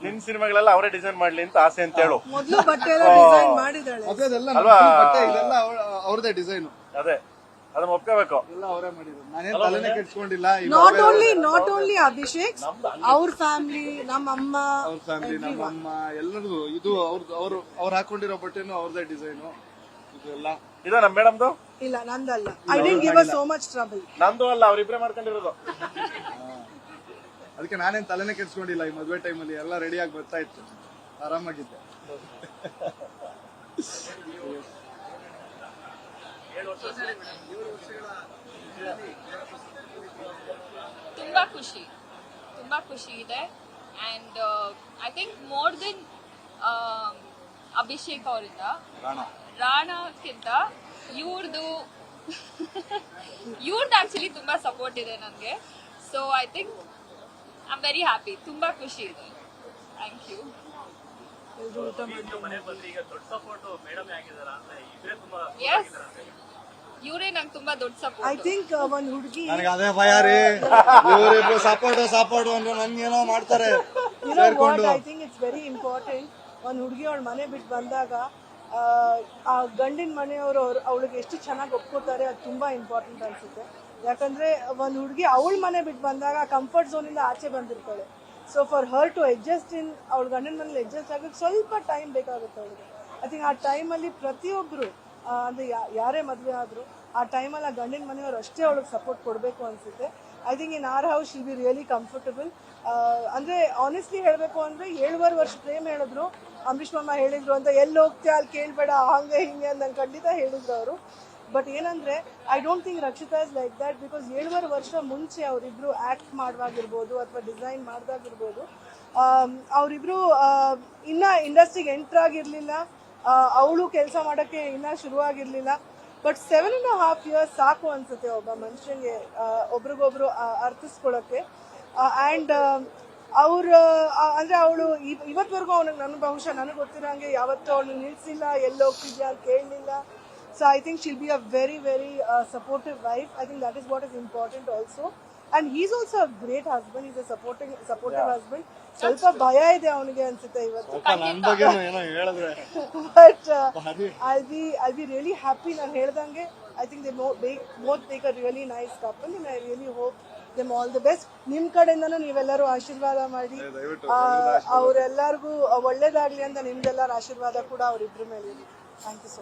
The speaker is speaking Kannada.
ನಿನ್ ಸಿನಿಮಾಗಳೆಲ್ಲ ಅವರೇ ಡಿಸೈನ್ ಮಾಡ್ಲಿ ಅಂತ ಆಸೆ ಅಂತ ಹೇಳು. ಮೊದಲು ಬಟ್ಟೆ ಎಲ್ಲ ಡಿಸೈನ್ ಮಾಡಿದಾಳೆ. ಅದೆಲ್ಲ ಅಲ್ವಾ? ಬಟ್ಟೆ ಇದೆಲ್ಲ ಅವ್ರದೇ ಡಿಸೈನ್ ಅದೇ ಅದನ್ನ ಒಪ್ಕೋಬೇಕು. ಎಲ್ಲ ಅವರೇ ಮಾಡಿದ್ರು. ನಾನೇನ್ ತಲೆನೇ ಕೆಡ್ಸ್ಕೊಂಡಿಲ್ಲ. ನಾಟ್ ಓನ್ಲಿ ಅಭಿಷೇಕ್, ಅವ್ರ ಫ್ಯಾಮಿಲಿ, ನಮ್ಮ ಅಮ್ಮ, ಅವ್ರ ಫ್ಯಾಮಿಲಿ, ನಮ್ಮ ಅಮ್ಮ ಎಲ್ಲರದು ಇದು ಅವ್ರು ಹಾಕೊಂಡಿರೋ ಬಟ್ಟೆನು ಅವ್ರದೇ ಡಿಸೈನು ಇದೆಲ್ಲ. ಇದ ನಮ್ ಮೇಡಮ್ದು ಇಲ್ಲ ನಂದಲ್ಲ. I did give us so much trouble. ನಂದು ಅಲ್ಲ, ಅವ್ರಿಬ್ರೆ ಮಾಡ್ಕೊಂಡಿರೋದು. ಅದಕ್ಕೆ ನಾನೇನ್ ತಲೆನೇ ಕೆಡ್ಸ್ಕೊಂಡಿಲ್ಲ. ಈ ಮದ್ವೆ ಟೈಮಲ್ಲಿ ಎಲ್ಲ ರೆಡಿ ಆಗಿ ಬರ್ತಾ ಇತ್ತು, ಆರಾಮಾಗಿದ್ದೆ. ತುಂಬಾ ಖುಷಿ ಇದೆ. And I think more than Abhishek ಅವರಿಂದ, ರಾಣಾಕ್ಕಿಂತ ಇವ್ರದ್ದು ಆಕ್ಚುಲಿ ತುಂಬಾ ಸಪೋರ್ಟ್ ಇದೆ ನನಗೆ. So I think I am very happy. ತುಂಬಾ ಖುಷಿ ಇದೆ. Thank you. ಎಸ್, ಇವರೇ ನಂಗೆ ತುಂಬಾ ದೊಡ್ಡ ಸಪೋರ್ಟ್. ಐ ಥಿಂಕ್ ಒಂದ್ ಹುಡುಗಿ, ನನಗೆ ಅದೇ ಭಯ ರೀ, ಇವರಿಬ್ರು ಸಪೋರ್ಟ್ ಅಂದ್ರೆ ನನ್ಗೇನೋ ಮಾಡ್ತಾರೆ ಸೇರ್ಕೊಂಡು. I think it's very important. ಒಂದ್ ಹುಡುಗಿ ಅವಳ ಮನೆ ಬಿಟ್ಟು ಬಂದಾಗ ಆ ಗಂಡಿನ ಮನೆಯವರು ಅವಳಿಗೆ ಎಷ್ಟು ಚೆನ್ನಾಗಿ ಒಪ್ಕೋತಾರೆ, ಅದು ತುಂಬಾ ಇಂಪಾರ್ಟೆಂಟ್ ಅನ್ಸುತ್ತೆ. ಯಾಕಂದ್ರೆ ಒಂದ್ ಹುಡುಗಿ ಅವಳ ಮನೆ ಬಿಟ್ಟು ಬಂದಾಗ ಕಂಫರ್ಟ್ ಝೋನ್ ಇಂದ ಆಚೆ ಬಂದಿರ್ತಾಳೆ. So for her to adjust in, ಅವಳ ಗಂಡನ ಮನೇಲಿ ಅಡ್ಜಸ್ಟ್ ಆಗೋಕೆ ಸ್ವಲ್ಪ ಟೈಮ್ ಬೇಕಾಗುತ್ತೆ ಅವಳಿಗೆ. ಐ ಥಿಂಕ್ ಆ ಟೈಮಲ್ಲಿ ಪ್ರತಿಯೊಬ್ರು ಅಂದ್ರೆ ಯಾರೇ ಮದುವೆ ಆದ್ರು ಆ ಟೈಮಲ್ಲಿ ಆ ಗಂಡಿನ ಮನೆಯವರು ಅಷ್ಟೇ ಅವಳಿಗೆ ಸಪೋರ್ಟ್ ಕೊಡಬೇಕು ಅನ್ಸುತ್ತೆ. I think in our house she'll be really comfortable. ಅಂದ್ರೆ ಆನೆಸ್ಟ್ಲಿ ಹೇಳ್ಬೇಕು ಅಂದ್ರೆ 7.5 ವರ್ಷ ಪ್ರೇಮ್ ಹೇಳಿದ್ರು, ಅಂಬರೀಷ್ ಮಾಮ ಹೇಳಿದ್ರು ಅಂತ, ಎಲ್ಲಿ ಹೋಗ್ತೀಯ ಅಲ್ಲಿ ಕೇಳ್ಬೇಡ ಹಂಗೆ ಹಿಂಗೆ ಅಂತ ನಂಗೆ ಖಂಡಿತ ಹೇಳಿದ್ರು ಅವರು. ಬಟ್ ಏನಂದ್ರೆ I don't think Rakshita is like that. Because 7.5 ವರ್ಷ ಮುಂಚೆ ಅವರಿಬ್ರು ಆಕ್ಟ್ ಮಾಡುವಾಗಿರ್ಬೋದು ಅಥವಾ ಡಿಸೈನ್ ಮಾಡ್ದಾಗಿರ್ಬೋದು, ಅವರಿಬ್ರು ಇನ್ನ ಇಂಡಸ್ಟ್ರಿಗೆ ಎಂಟರ್ ಆಗಿರ್ಲಿಲ್ಲ, ಅವಳು ಕೆಲಸ ಮಾಡೋಕ್ಕೆ ಇನ್ನ ಶುರುವಾಗಿರ್ಲಿಲ್ಲ. ಬಟ್ 7.5 years ಸಾಕು ಅನ್ಸುತ್ತೆ ಒಬ್ಬ ಮನುಷ್ಯನಿಗೆ ಒಬ್ರಿಗೊಬ್ರು ಅರ್ಥಿಸ್ಕೊಳಕ್ಕೆ. ಆ್ಯಂಡ್ ಅವ್ರು ಅಂದ್ರೆ ಅವಳು ಇವತ್ವರೆಗೂ ಅವನಿಗೆ ಬಹುಶಃ ನನಗೆ ಗೊತ್ತಿರೋಂಗೆ ಯಾವತ್ತೂ ಅವಳು ನಿಲ್ಸಿಲ್ಲ, ಎಲ್ಲಿ ಹೋಗ್ತಿದ್ಯಾ ಅಂತ ಕೇಳಲಿಲ್ಲ. So I think she'll be a very very supportive wife. I think that is what is important also. And he's also a great husband. Is a supportive husband. ಸ್ವಲ್ಪ ಭಯ ಇದೆ ಅವನಿಗೆ ಅನ್ಸುತ್ತೆ ಇವತ್ತು. But I'll be really happy. ನಾನು ಹೇಳ್ದಂಗೆ I think they both make a really nice couple and I really hope them all the best. ನಿಮ್ ಕಡೆಯಿಂದನೂ ನೀವೆಲ್ಲರೂ ಆಶೀರ್ವಾದ ಮಾಡಿ ಅವರೆಲ್ಲರಿಗೂ ಒಳ್ಳೇದಾಗ್ಲಿ ಅಂತ ನಿಮ್ದೆಲ್ಲರ ಆಶೀರ್ವಾದ ಕೂಡ ಅವರಿಬ್ರ ಮೇಲೆ ಇದೆ. Thank you so much.